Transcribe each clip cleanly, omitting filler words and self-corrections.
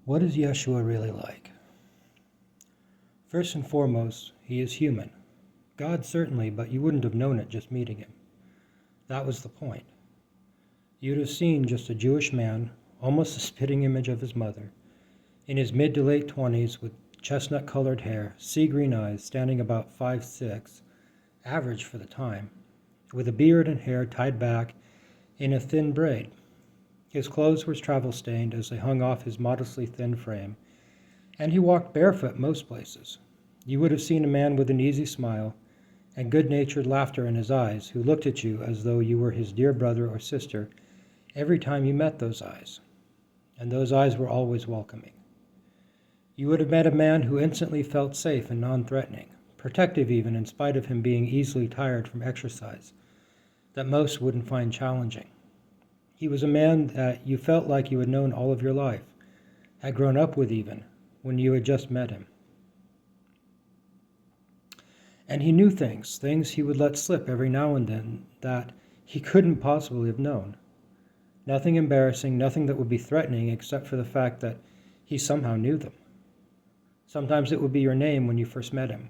What is Yeshua really like? First and foremost, he is human. God certainly, but you wouldn't have known it just meeting him. That was the point. You'd have seen just a Jewish man, almost the spitting image of his mother, in his mid to late 20s with chestnut-colored hair, sea-green eyes, standing about 5'6", average for the time, with a beard and hair tied back in a thin braid. His clothes were travel-stained as they hung off his modestly thin frame, and he walked barefoot most places. You would have seen a man with an easy smile and good-natured laughter in his eyes who looked at you as though you were his dear brother or sister every time you met those eyes, and those eyes were always welcoming. You would have met a man who instantly felt safe and non-threatening, protective even in spite of him being easily tired from exercise, that most wouldn't find challenging. He was a man that you felt like you had known all of your life, had grown up with even, when you had just met him. And he knew things he would let slip every now and then that he couldn't possibly have known. Nothing embarrassing, nothing that would be threatening except for the fact that he somehow knew them. Sometimes it would be your name when you first met him.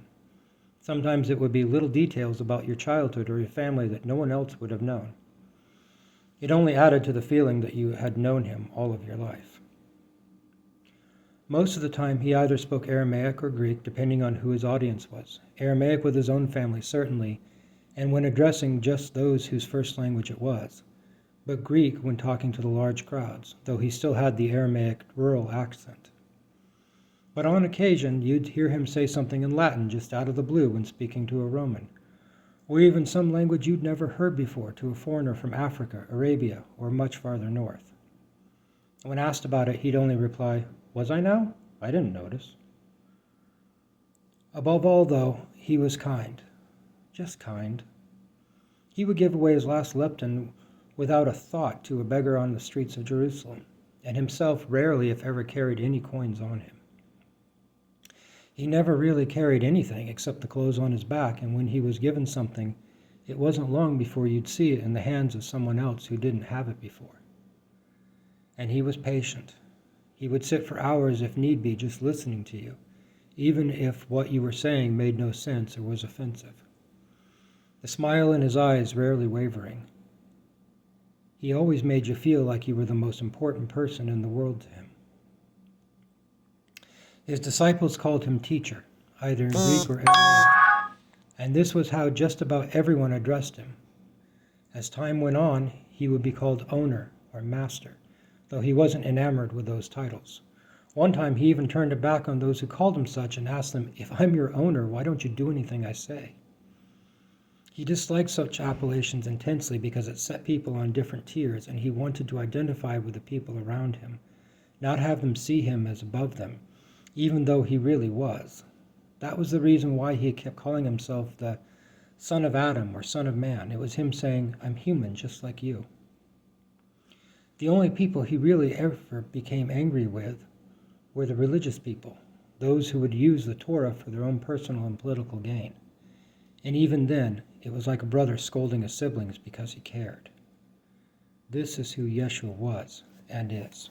Sometimes it would be little details about your childhood or your family that no one else would have known. It only added to the feeling that you had known him all of your life. Most of the time, he either spoke Aramaic or Greek, depending on who his audience was. Aramaic with his own family, certainly, and when addressing just those whose first language it was, but Greek when talking to the large crowds, though he still had the Aramaic rural accent. But on occasion, you'd hear him say something in Latin just out of the blue when speaking to a Roman, or even some language you'd never heard before to a foreigner from Africa, Arabia, or much farther north. When asked about it, he'd only reply, "Was I now? I didn't notice." Above all, though, he was kind. Just kind. He would give away his last lepton without a thought to a beggar on the streets of Jerusalem, and himself rarely, if ever, carried any coins on him. He never really carried anything except the clothes on his back, and when he was given something, it wasn't long before you'd see it in the hands of someone else who didn't have it before. And he was patient. He would sit for hours if need be just listening to you, even if what you were saying made no sense or was offensive. The smile in his eyes rarely wavering. He always made you feel like you were the most important person in the world to him. His disciples called him teacher, either in Greek or Aramaic, and this was how just about everyone addressed him. As time went on, he would be called owner or master, though he wasn't enamored with those titles. One time he even turned it back on those who called him such and asked them, "If I'm your owner, why don't you do anything I say?" He disliked such appellations intensely because it set people on different tiers, and he wanted to identify with the people around him, not have them see him as above them, even though he really was. That was the reason why he kept calling himself the Son of Adam or Son of Man. It was him saying, "I'm human just like you." The only people he really ever became angry with were the religious people, those who would use the Torah for their own personal and political gain. And even then, it was like a brother scolding his siblings because he cared. This is who Yeshua was and is.